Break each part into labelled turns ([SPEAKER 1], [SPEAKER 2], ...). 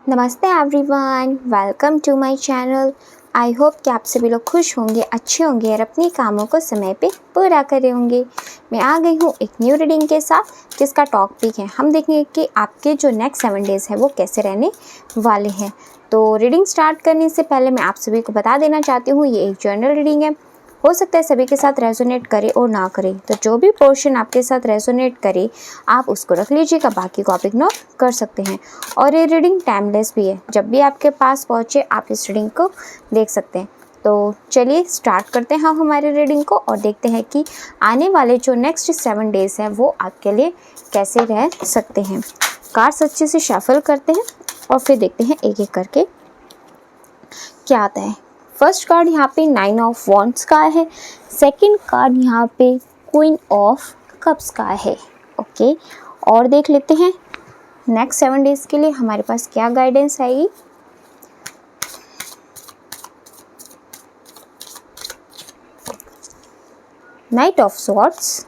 [SPEAKER 1] नमस्ते everyone, welcome to my channel. I hope कि आप सभी लोग खुश होंगे, अच्छे होंगे और अपने कामों को समय पे पूरा करे होंगे। मैं आ गई हूँ एक न्यू रीडिंग के साथ जिसका टॉपिक है, हम देखेंगे कि आपके जो नेक्स्ट 7 डेज़ है वो कैसे रहने वाले हैं। तो रीडिंग स्टार्ट करने से पहले मैं आप सभी को बता देना चाहती हूँ, ये एक जनरल रीडिंग है। हो सकता है सभी के साथ रेजोनेट करे और ना करे, तो जो भी पोर्शन आपके साथ रेजोनेट करे आप उसको रख लीजिएगा, बाकी को आप इग्नोर कर सकते हैं। और ये रीडिंग टाइमलेस भी है, जब भी आपके पास पहुँचे आप इस रीडिंग को देख सकते हैं। तो चलिए स्टार्ट करते हैं हमारे रीडिंग को और देखते हैं कि आने वाले जो नेक्स्ट 7 डेज़ हैं वो आपके लिए कैसे रह सकते हैं। कार्ड्स अच्छे से शफल करते हैं और फिर देखते हैं एक एक करके क्या आता है। फर्स्ट कार्ड यहाँ पे 9 ऑफ वॉन्ड्स का है, सेकंड कार्ड यहाँ पे क्वीन ऑफ कप्स का है। ओके, और देख लेते हैं नेक्स्ट 7 डेज़ के लिए हमारे पास क्या गाइडेंस आएगी। Night of swords,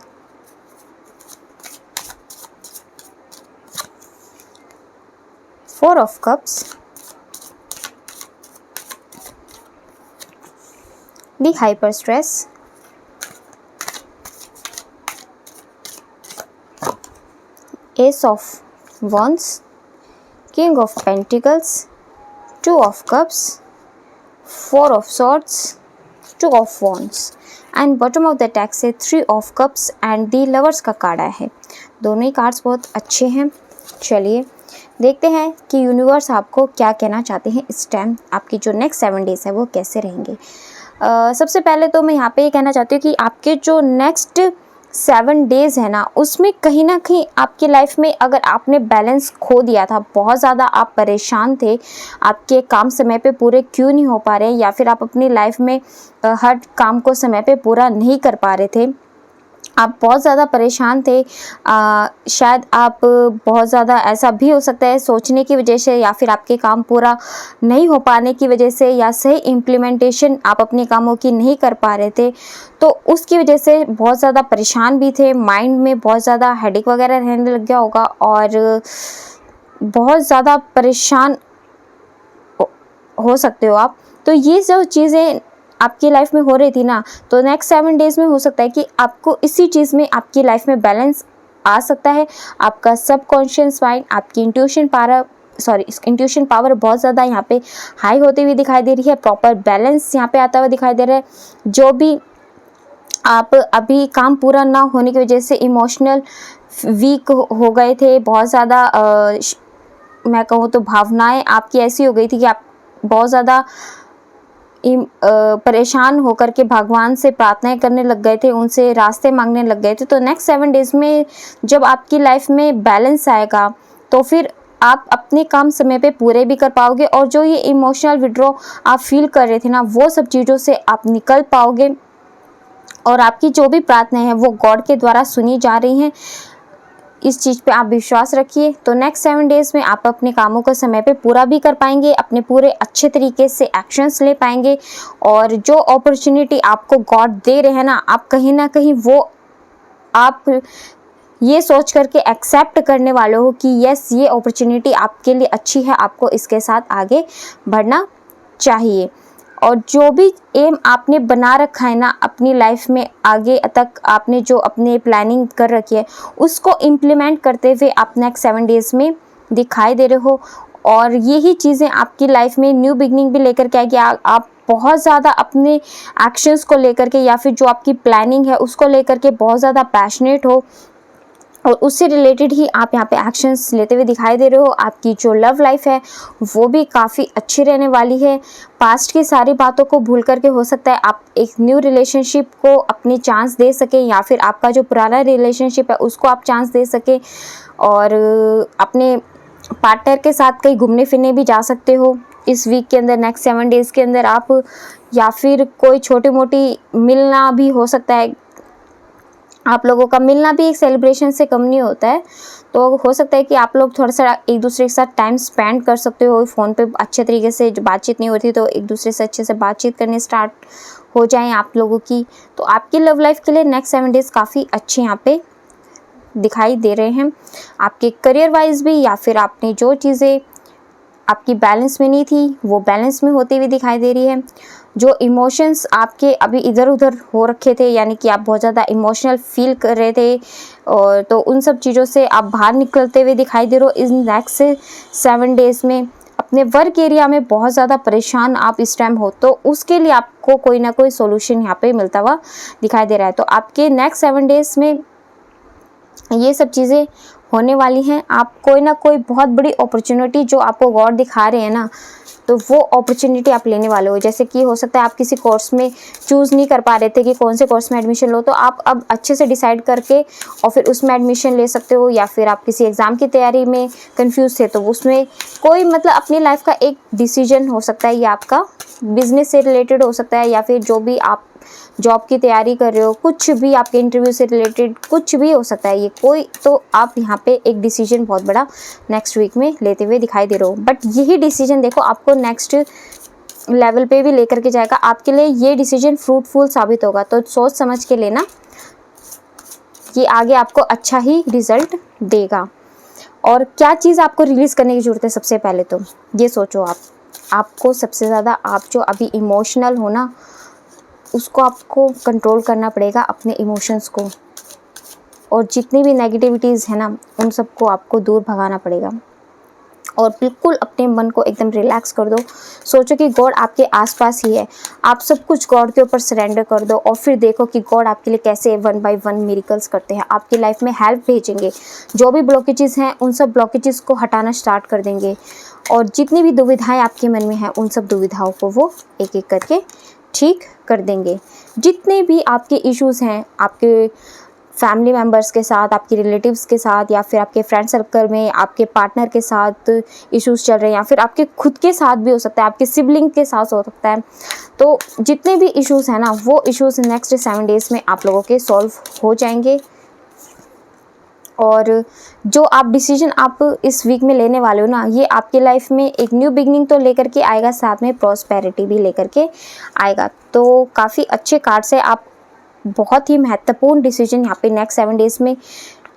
[SPEAKER 1] four of cups, the hyper stress, ace of wands, king of pentacles, two of cups, four of swords, two of wands and bottom of the deck से 3 of cups and the lovers का card आया है। दोनों ही cards बहुत अच्छे हैं। चलिए देखते हैं कि यूनिवर्स आपको क्या कहना चाहते हैं इस टाइम, आपकी जो नेक्स्ट 7 डेज़ है वो कैसे रहेंगे। सबसे पहले तो मैं यहाँ पे ये कहना चाहती हूँ कि आपके जो नेक्स्ट 7 डेज़ है ना, उसमें कहीं ना कहीं आपकी लाइफ में अगर आपने बैलेंस खो दिया था, बहुत ज़्यादा आप परेशान थे, आपके काम समय पे पूरे क्यों नहीं हो पा रहे, या फिर आप अपनी लाइफ में हर काम को समय पे पूरा नहीं कर पा रहे थे, आप बहुत ज़्यादा परेशान थे। शायद आप बहुत ज़्यादा, ऐसा भी हो सकता है सोचने की वजह से, या फिर आपके काम पूरा नहीं हो पाने की वजह से, या सही इम्प्लीमेंटेशन आप अपने कामों की नहीं कर पा रहे थे, तो उसकी वजह से बहुत ज़्यादा परेशान भी थे। माइंड में बहुत ज़्यादा हेडेक वगैरह रहने लग गया होगा और बहुत ज़्यादा परेशान हो सकते हो आप। तो ये जो चीज़ें आपकी लाइफ में हो रही थी ना, तो नेक्स्ट 7 डेज़ में हो सकता है कि आपको इसी चीज़ में आपकी लाइफ में बैलेंस आ सकता है। आपका सबकॉन्शियस माइंड, आपकी इंट्यूशन पावर बहुत ज़्यादा यहाँ पे हाई होती हुई दिखाई दे रही है। प्रॉपर बैलेंस यहाँ पे आता हुआ दिखाई दे रहा है। जो भी आप अभी काम पूरा ना होने की वजह से इमोशनल वीक हो गए थे, बहुत ज़्यादा मैं कहूँ तो भावनाएं आपकी ऐसी हो गई थी कि आप बहुत ज़्यादा परेशान होकर के भगवान से प्रार्थनाएं करने लग गए थे, उनसे रास्ते मांगने लग गए थे। तो नेक्स्ट 7 डेज़ में जब आपकी लाइफ में बैलेंस आएगा तो फिर आप अपने काम समय पे पूरे भी कर पाओगे, और जो ये इमोशनल विड्रॉ आप फील कर रहे थे ना, वो सब चीज़ों से आप निकल पाओगे और आपकी जो भी प्रार्थनाएं हैं वो गॉड के द्वारा सुनी जा रही हैं। इस चीज़ पे आप विश्वास रखिए। तो नेक्स्ट 7 डेज़ में आप अपने कामों को समय पे पूरा भी कर पाएंगे, अपने पूरे अच्छे तरीके से एक्शंस ले पाएंगे, और जो अपॉर्चुनिटी आपको गॉड दे रहे हैं ना, आप कहीं ना कहीं वो आप ये सोच करके एक्सेप्ट करने वाले हो कि यस, ये अपॉर्चुनिटी आपके लिए अच्छी है, आपको इसके साथ आगे बढ़ना चाहिए। और जो भी एम आपने बना रखा है ना अपनी लाइफ में, आगे तक आपने जो अपने प्लानिंग कर रखी है उसको इम्प्लीमेंट करते हुए आप नेक्स्ट 7 डेज़ में दिखाई दे रहे हो। और यही चीज़ें आपकी लाइफ में न्यू बिगनिंग भी लेकर के आएगी। आप बहुत ज़्यादा अपने एक्शंस को लेकर के, या फिर जो आपकी प्लानिंग है उसको लेकर के बहुत ज़्यादा पैशनेट हो, और उससे रिलेटेड ही आप यहाँ पे एक्शंस लेते हुए दिखाई दे रहे हो। आपकी जो लव लाइफ है वो भी काफ़ी अच्छी रहने वाली है। पास्ट की सारी बातों को भूल करके हो सकता है आप एक न्यू रिलेशनशिप को अपनी चांस दे सकें, या फिर आपका जो पुराना रिलेशनशिप है उसको आप चांस दे सकें, और अपने पार्टनर के साथ कहीं घूमने फिरने भी जा सकते हो इस वीक के अंदर, नेक्स्ट 7 डेज़ के अंदर आप, या फिर कोई छोटी मोटी मिलना भी हो सकता है। आप लोगों का मिलना भी एक सेलिब्रेशन से कम नहीं होता है, तो हो सकता है कि आप लोग थोड़ा सा एक दूसरे के साथ टाइम स्पेंड कर सकते हो। फ़ोन पे अच्छे तरीके से जो बातचीत नहीं होती तो एक दूसरे से अच्छे से बातचीत करनी स्टार्ट हो जाए आप लोगों की। तो आपकी लव लाइफ के लिए नेक्स्ट 7 डेज़ काफ़ी अच्छे यहाँ पे दिखाई दे रहे हैं। आपके करियर वाइज भी, या फिर आपने जो चीज़ें आपकी बैलेंस में नहीं थी वो बैलेंस में होती हुई दिखाई दे रही है। जो इमोशंस आपके अभी इधर उधर हो रखे थे, यानी कि आप बहुत ज़्यादा इमोशनल फील कर रहे थे, और तो उन सब चीज़ों से आप बाहर निकलते हुए दिखाई दे रहे हो इन नेक्स्ट 7 डेज़ में। अपने वर्क एरिया में बहुत ज़्यादा परेशान आप इस टाइम हो, तो उसके लिए आपको कोई ना कोई सोल्यूशन यहाँ पे मिलता हुआ दिखाई दे रहा है। तो आपके नेक्स्ट 7 डेज़ में ये सब चीज़ें होने वाली हैं। आप कोई ना कोई बहुत बड़ी अपॉर्चुनिटी जो आपको गॉड दिखा रहे हैं ना, तो वो अपॉर्चुनिटी आप लेने वाले हो। जैसे कि हो सकता है आप किसी कोर्स में चूज़ नहीं कर पा रहे थे कि कौन से कोर्स में एडमिशन लो, तो आप अब अच्छे से डिसाइड करके और फिर उसमें एडमिशन ले सकते हो। या फिर आप किसी एग्ज़ाम की तैयारी में कंफ्यूज थे, तो उसमें कोई मतलब अपनी लाइफ का एक डिसीजन हो सकता है, ये आपका बिजनेस से रिलेटेड हो सकता है, या फिर जो भी आप जॉब की तैयारी कर रहे हो, कुछ भी आपके इंटरव्यू से रिलेटेड कुछ भी हो सकता है ये कोई, तो आप यहाँ पे एक डिसीजन बहुत बड़ा नेक्स्ट वीक में लेते हुए दिखाई दे रहे हो। बट यही डिसीजन देखो आपको नेक्स्ट लेवल पे भी लेकर के जाएगा। आपके लिए ये डिसीजन फ्रूटफुल साबित होगा, तो सोच समझ के लेना, ये आगे आपको अच्छा ही रिजल्ट देगा। और क्या चीज़ आपको रिलीज़ करने की ज़रूरत है, सबसे पहले तो ये सोचो आपको सबसे ज़्यादा आप जो अभी इमोशनल हो ना, उसको आपको कंट्रोल करना पड़ेगा, अपने इमोशंस को, और जितनी भी नेगेटिविटीज़ है ना उन सबको आपको दूर भगाना पड़ेगा। और बिल्कुल अपने मन को एकदम रिलैक्स कर दो। सोचो कि गॉड आपके आसपास ही है, आप सब कुछ गॉड के ऊपर सरेंडर कर दो, और फिर देखो कि गॉड आपके लिए कैसे 1 बाय 1 मिरेकल्स करते हैं, आपकी लाइफ में हेल्प भेजेंगे। जो भी ब्लॉकेजेस हैं उन सब ब्लॉकेजेस को हटाना स्टार्ट कर देंगे, और जितनी भी दुविधाएं आपके मन में हैं उन सब दुविधाओं को वो एक एक करके ठीक कर देंगे। जितने भी आपके इश्यूज़ हैं आपके फैमिली मेम्बर्स के साथ, आपके रिलेटिव्स के साथ, या फिर आपके फ्रेंड सर्कल में आपके पार्टनर के साथ इश्यूज़ चल रहे हैं, या फिर आपके खुद के साथ भी हो सकता है, आपके सिबलिंग के साथ हो सकता है, तो जितने भी इश्यूज़ हैं ना वो इश्यूज़ नेक्स्ट 7 डेज़ में आप लोगों के सॉल्व हो जाएंगे। और जो आप डिसीजन आप इस वीक में लेने वाले हो ना, ये आपकी लाइफ में एक न्यू बिगनिंग तो लेकर के आएगा, साथ में प्रॉस्पेरिटी भी लेकर के आएगा। तो काफ़ी अच्छे कार्ड्स है, आप बहुत ही महत्वपूर्ण डिसीजन यहाँ पे नेक्स्ट 7 डेज़ में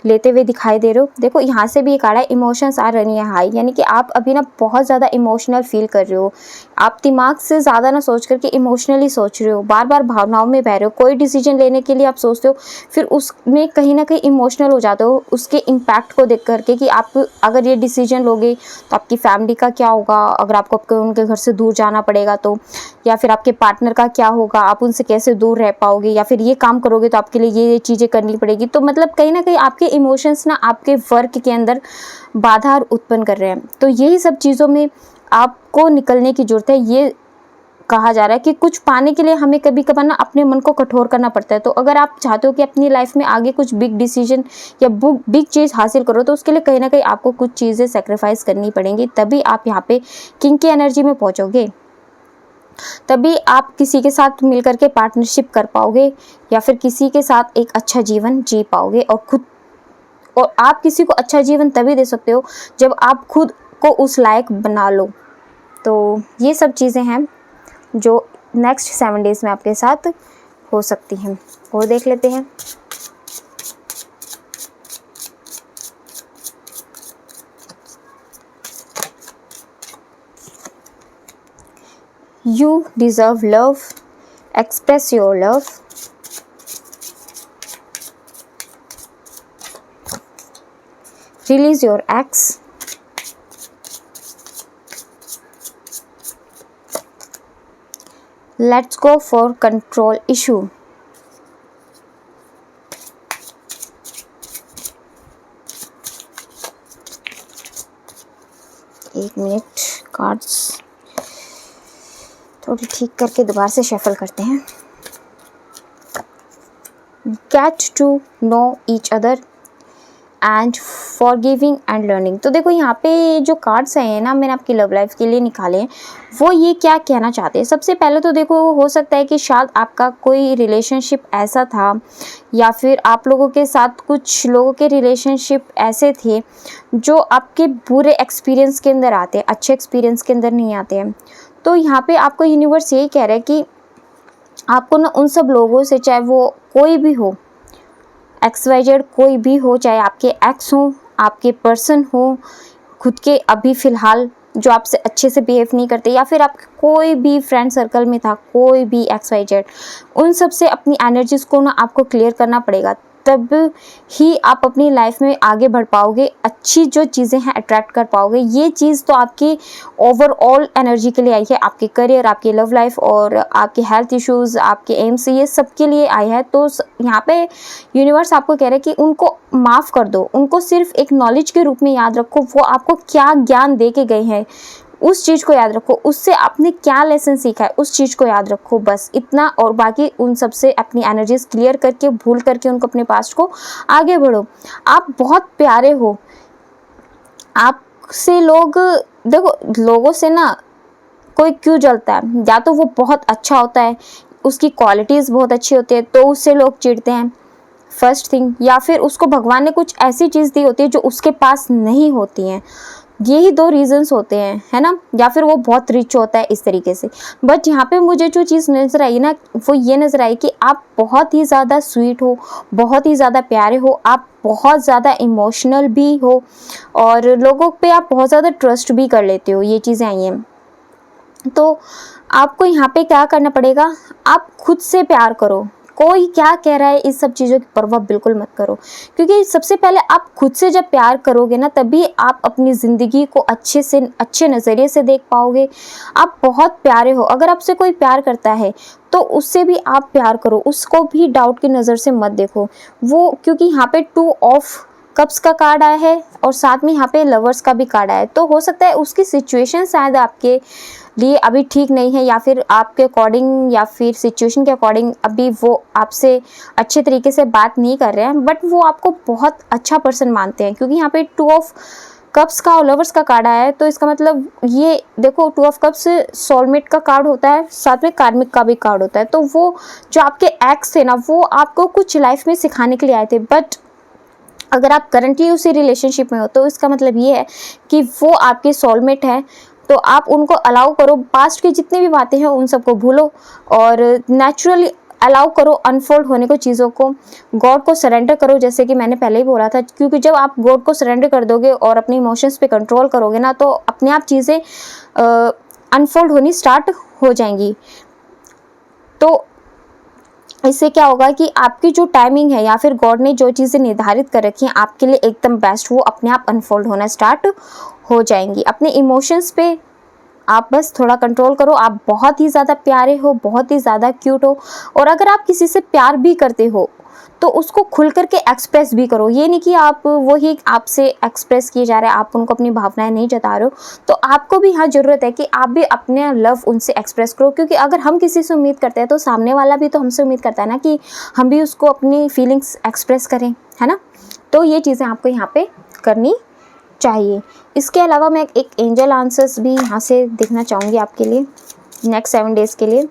[SPEAKER 1] लेते हुए दिखाई दे रहे हो। देखो यहाँ से भी एक आड़ा है, इमोशंस आ रही है हाई, यानी कि आप अभी ना बहुत ज़्यादा इमोशनल फील कर रहे हो। आप दिमाग से ज़्यादा ना सोच करके इमोशनली सोच रहे हो, बार बार भावनाओं में बह रहे हो। कोई डिसीजन लेने के लिए आप सोचते हो, फिर उसमें कहीं ना कहीं इमोशनल हो जाते हो उसके इम्पैक्ट को देख करके, कि आप अगर ये डिसीजन लोगे तो आपकी फैमिली का क्या होगा, अगर आपको उनके घर से दूर जाना पड़ेगा तो, या फिर आपके पार्टनर का क्या होगा, आप उनसे कैसे दूर रह पाओगे, या फिर ये काम करोगे तो आपके लिए ये चीज़ें करनी पड़ेगी। तो मतलब कहीं ना कहीं आपके इमोशंस ना आपके वर्क के अंदर बाधा उत्पन्न कर रहे हैं। तो यही सब चीज़ों में आपको निकलने की ज़रूरत है। ये कहा जा रहा है कि कुछ पाने के लिए हमें कभी कभार ना अपने मन को कठोर करना पड़ता है। तो अगर आप चाहते हो कि अपनी लाइफ में आगे कुछ बिग डिसीजन या बिग चीज़ हासिल करो, तो उसके लिए कहीं ना कहीं आपको कुछ चीज़ें सेक्रीफाइस करनी पड़ेंगी, तभी आप यहाँ पे किंग की एनर्जी में पहुँचोगे, तभी आप किसी के साथ मिलकर के पार्टनरशिप कर पाओगे, या फिर किसी के साथ एक अच्छा जीवन जी पाओगे। और आप किसी को अच्छा जीवन तभी दे सकते हो जब आप खुद को उस लायक बना लो। तो ये सब चीज़ें हैं जो नेक्स्ट 7 डेज़ में आपके साथ हो सकती हैं, और देख लेते हैं। You deserve love. Express your love. Release your ex. Let's go for control issue. एक मिनट, कार्ड्स थोड़ी ठीक करके दोबारा से शफल करते हैं। Get to know each other and forgiving and learning। तो देखो यहाँ पे जो कार्ड्स आए हैं ना, मैंने आपकी लव लाइफ के लिए निकाले हैं, वो ये क्या कहना चाहते हैं। सबसे पहले तो देखो, हो सकता है कि शायद आपका कोई रिलेशनशिप ऐसा था, या फिर आप लोगों के साथ कुछ लोगों के रिलेशनशिप ऐसे थे जो आपके बुरे एक्सपीरियंस के अंदर आते हैं, अच्छे एक्सपीरियंस के अंदर नहीं आते हैं। तो यहाँ पे आपको यूनिवर्स यही कह रहा है कि आपको ना उन सब लोगों से, चाहे वो कोई भी हो, XYZ कोई भी हो, चाहे आपके एक्स हो, आपके पर्सन हो, खुद के अभी फ़िलहाल जो आपसे अच्छे से बिहेव नहीं करते, या फिर आपके कोई भी फ्रेंड सर्कल में था, कोई भी XYZ, उन सब से अपनी एनर्जीज़ को ना आपको क्लियर करना पड़ेगा। तब ही आप अपनी लाइफ में आगे बढ़ पाओगे, अच्छी जो चीज़ें हैं अट्रैक्ट कर पाओगे। ये चीज़ तो आपकी ओवरऑल एनर्जी के लिए आई है, आपके करियर, आपकी लव लाइफ और आपके हेल्थ इश्यूज़, आपके एम्स, ये सब के लिए आई है। तो यहाँ पे यूनिवर्स आपको कह रहा है कि उनको माफ़ कर दो, उनको सिर्फ एक नॉलेज के रूप में याद रखो। वो आपको क्या ज्ञान दे के गए हैं उस चीज़ को याद रखो, उससे आपने क्या लेसन सीखा है उस चीज़ को याद रखो, बस इतना। और बाकी उन सब से अपनी एनर्जीज क्लियर करके, भूल करके उनको, अपने पास्ट को आगे बढ़ो। आप बहुत प्यारे हो, आपसे लोग, देखो लोगों से ना कोई क्यों जलता है, या तो वो बहुत अच्छा होता है, उसकी क्वालिटीज़ बहुत अच्छी होती है तो उससे लोग चिढ़ते हैं, फर्स्ट थिंग, या फिर उसको भगवान ने कुछ ऐसी चीज़ दी होती है जो उसके पास नहीं होती हैं। यही दो रीजंस होते हैं, है ना, या फिर वो बहुत रिच होता है इस तरीके से। बट यहाँ पे मुझे जो चीज़ नज़र आई ना, वो ये नज़र आई कि आप बहुत ही ज़्यादा स्वीट हो, बहुत ही ज़्यादा प्यारे हो, आप बहुत ज़्यादा इमोशनल भी हो और लोगों पे आप बहुत ज़्यादा ट्रस्ट भी कर लेते हो। ये चीज़ें आई हैं। तो आपको यहाँ पे क्या करना पड़ेगा, आप खुद से प्यार करो। कोई क्या कह रहा है इस सब चीज़ों की परवाह बिल्कुल मत करो, क्योंकि सबसे पहले आप खुद से जब प्यार करोगे ना, तभी आप अपनी ज़िंदगी को अच्छे से, अच्छे नज़रिए से देख पाओगे। आप बहुत प्यारे हो, अगर आपसे कोई प्यार करता है तो उससे भी आप प्यार करो, उसको भी डाउट की नज़र से मत देखो। वो क्योंकि यहाँ पे 2 ऑफ कप्स का कार्ड आया है और साथ में यहाँ पे लवर्स का भी कार्ड आया है, तो हो सकता है उसकी सिचुएशन शायद आपके लिए अभी ठीक नहीं है, या फिर आपके अकॉर्डिंग, या फिर सिचुएशन के अकॉर्डिंग अभी वो आपसे अच्छे तरीके से बात नहीं कर रहे हैं, बट वो आपको बहुत अच्छा पर्सन मानते हैं। क्योंकि यहाँ पे 2 ऑफ कप्स का और लवर्स का कार्ड आया है, तो इसका मतलब ये देखो, 2 ऑफ कप्स सोलमेट का कार्ड होता है, साथ में कार्मिक का भी कार्ड होता है। तो वो जो आपके एक्स थे ना, वो आपको कुछ लाइफ में सिखाने के लिए आए थे, बट अगर आप करंटली उसी रिलेशनशिप में हो तो इसका मतलब ये है कि वो आपके सोलमेट है। तो आप उनको अलाउ करो, पास्ट की जितनी भी बातें हैं उन सबको भूलो और नेचुरली अलाउ करो अनफोल्ड होने को चीज़ों को। गॉड को सरेंडर करो, जैसे कि मैंने पहले ही बोला था, क्योंकि जब आप गॉड को सरेंडर कर दोगे और अपने इमोशंस पे कंट्रोल करोगे ना, तो अपने आप चीज़ें अनफोल्ड होनी स्टार्ट हो जाएंगी। तो इससे क्या होगा कि आपकी जो टाइमिंग है, या फिर गॉड ने जो चीज़ें निर्धारित कर रखी हैं आपके लिए एकदम बेस्ट, वो अपने आप अनफोल्ड होना स्टार्ट हो जाएंगी। अपने इमोशंस पे आप बस थोड़ा कंट्रोल करो। आप बहुत ही ज़्यादा प्यारे हो, बहुत ही ज़्यादा क्यूट हो, और अगर आप किसी से प्यार भी करते हो तो उसको खुल करके एक्सप्रेस भी करो। ये नहीं कि आप वही आपसे एक्सप्रेस किए जा रहे हैं, आप उनको अपनी भावनाएं नहीं जता रहे हो, तो आपको भी हाँ ज़रूरत है कि आप भी अपने लव उनसे एक्सप्रेस करो। क्योंकि अगर हम किसी से उम्मीद करते हैं तो सामने वाला भी तो हमसे उम्मीद करता है ना कि हम भी उसको अपनी फीलिंग्स एक्सप्रेस करें, है ना। तो ये चीज़ें आपको यहाँ पे करनी चाहिए। इसके अलावा मैं एक एंजल आंसर्स भी यहाँ से देखना चाहूँगी आपके लिए नेक्स्ट 7 डेज़ के लिए।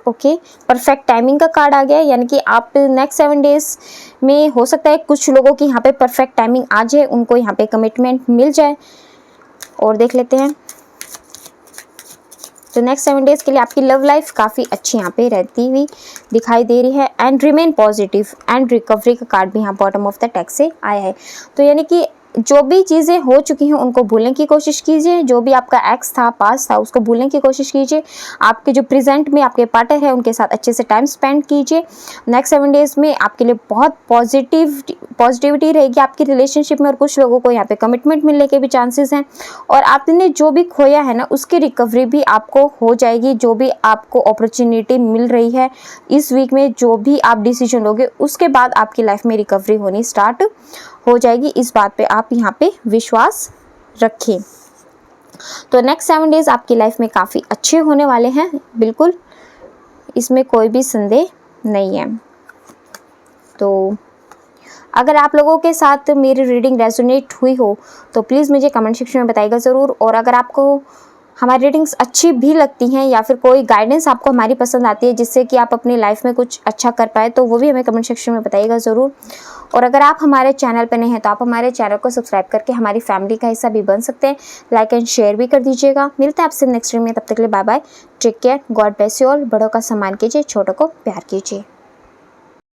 [SPEAKER 1] ओके, परफेक्ट टाइमिंग का कार्ड आ गया है, यानी कि आप नेक्स्ट 7 डेज़ में हो सकता है कुछ लोगों की यहाँ पे परफेक्ट टाइमिंग आ जाए, उनको यहाँ पे कमिटमेंट मिल जाए। और देख लेते हैं, तो नेक्स्ट 7 डेज़ के लिए आपकी लव लाइफ काफ़ी अच्छी यहाँ पे रहती हुई दिखाई दे रही है। And remain positive and recovery का कार्ड भी यहाँ बॉटम ऑफ द टेक्स्ट से आया है। तो यानी कि जो भी चीज़ें हो चुकी हैं उनको भूलने की कोशिश कीजिए। जो भी आपका एक्स था, पास था, उसको भूलने की कोशिश कीजिए। आपके जो प्रेजेंट में आपके पार्टनर है उनके साथ अच्छे से टाइम स्पेंड कीजिए। नेक्स्ट 7 डेज़ में आपके लिए बहुत पॉजिटिविटी रहेगी आपकी रिलेशनशिप में, और कुछ लोगों को यहाँ पे कमिटमेंट मिलने के भी चांसेस हैं। और आपने जो भी खोया है ना, उसकी रिकवरी भी आपको हो जाएगी। जो भी आपको अपॉर्चुनिटी मिल रही है इस वीक में, जो भी आप डिसीजन लोगे, उसके बाद आपकी लाइफ में रिकवरी होनी स्टार्ट हो जाएगी। इस बात पे आप यहाँ पे विश्वास रखें। तो नेक्स्ट 7 डेज़ आपकी लाइफ में काफ़ी अच्छे होने वाले हैं, बिल्कुल इसमें कोई भी संदेह नहीं है। तो अगर आप लोगों के साथ मेरी रीडिंग रेजोनेट हुई हो तो प्लीज़ मुझे कमेंट सेक्शन में बताइएगा ज़रूर। और अगर आपको हमारी रीडिंग्स अच्छी भी लगती हैं, या फिर कोई गाइडेंस आपको हमारी पसंद आती है जिससे कि आप अपनी लाइफ में कुछ अच्छा कर पाए, तो वो भी हमें कमेंट सेक्शन में बताइएगा ज़रूर। और अगर आप हमारे चैनल पर नए हैं तो आप हमारे चैनल को सब्सक्राइब करके हमारी फैमिली का हिस्सा भी बन सकते हैं। लाइक एंड शेयर भी कर दीजिएगा। मिलते हैं आपसे नेक्स्ट वीडियो में, तब तक के लिए bye bye, take care, God bless you all. बड़ों का सम्मान कीजिए, छोटों को प्यार कीजिए।